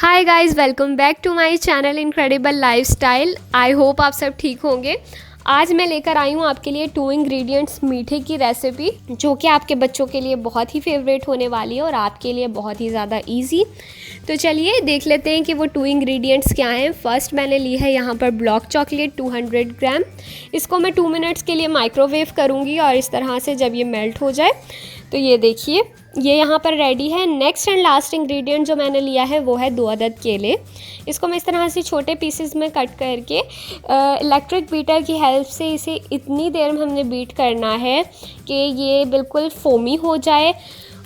Hi guys, welcome back to my channel incredible lifestyle. I hope आप सब ठीक होंगे। आज मैं लेकर आई हूँ आपके लिए 2 इंग्रेडिएंट्स मीठे की रेसिपी, जो कि आपके बच्चों के लिए बहुत ही फेवरेट होने वाली है और आपके लिए बहुत ही ज़्यादा इजी। तो चलिए देख लेते हैं कि वो 2 इंग्रेडिएंट्स क्या हैं। फर्स्ट मैंने ली है यहाँ पर ब्लॉक चॉकलेट 200 ग्राम। इसको मैं 2 मिनट्स के लिए माइक्रोवेव करूँगी और इस तरह से जब ये मेल्ट हो जाए तो ये देखिए ये यहाँ पर रेडी है। नेक्स्ट एंड लास्ट इंग्रेडिएंट जो मैंने लिया है वो है 2 अदद केले। इसको मैं इस तरह से छोटे पीसेस में कट करके इलेक्ट्रिक बीटर की हेल्प से इसे इतनी देर में हमने बीट करना है कि ये बिल्कुल फोमी हो जाए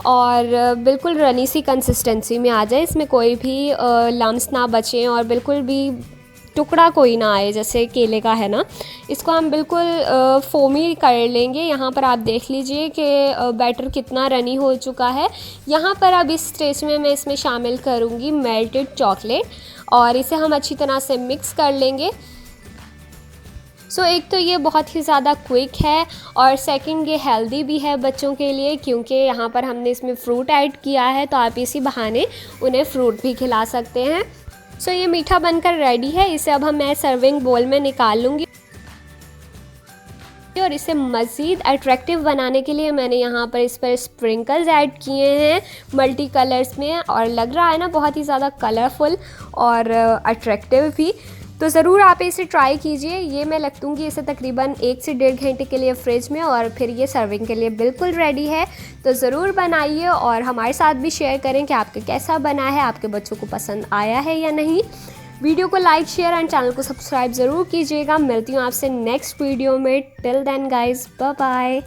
और बिल्कुल रनी सी कंसिस्टेंसी में आ जाए, इसमें कोई भी लम्स ना बचें और बिल्कुल भी टुकड़ा कोई ना आए जैसे केले का है ना। इसको हम बिल्कुल फोमी कर लेंगे। यहाँ पर आप देख लीजिए कि बैटर कितना रनी हो चुका है। यहाँ पर अब इस स्टेज में मैं इसमें शामिल करूँगी मेल्टेड चॉकलेट और इसे हम अच्छी तरह से मिक्स कर लेंगे। एक तो ये बहुत ही ज़्यादा क्विक है और सेकंड ये हेल्दी भी है बच्चों के लिए, क्योंकि यहाँ पर हमने इसमें फ्रूट ऐड किया है तो आप इसी बहाने उन्हें फ्रूट भी खिला सकते हैं। ये मीठा बनकर रेडी है। इसे अब मैं सर्विंग बोल में निकाल लूँगी और इसे मज़ीद अट्रैक्टिव बनाने के लिए मैंने यहाँ पर इस पर स्प्रिंकल्स ऐड किए हैं मल्टी कलर्स में, और लग रहा है ना बहुत ही ज़्यादा कलरफुल और अट्रैक्टिव भी। तो ज़रूर आप इसे ट्राई कीजिए। ये मैं रख दूँगी इसे तकरीबन 1 से 1.5 घंटे के लिए फ्रिज में और फिर ये सर्विंग के लिए बिल्कुल रेडी है। तो ज़रूर बनाइए और हमारे साथ भी शेयर करें कि आपके कैसा बना है, आपके बच्चों को पसंद आया है या नहीं। वीडियो को लाइक, शेयर एंड चैनल को सब्सक्राइब ज़रूर कीजिएगा। मिलती हूँ आपसे नेक्स्ट वीडियो में। Till then guys, bye bye.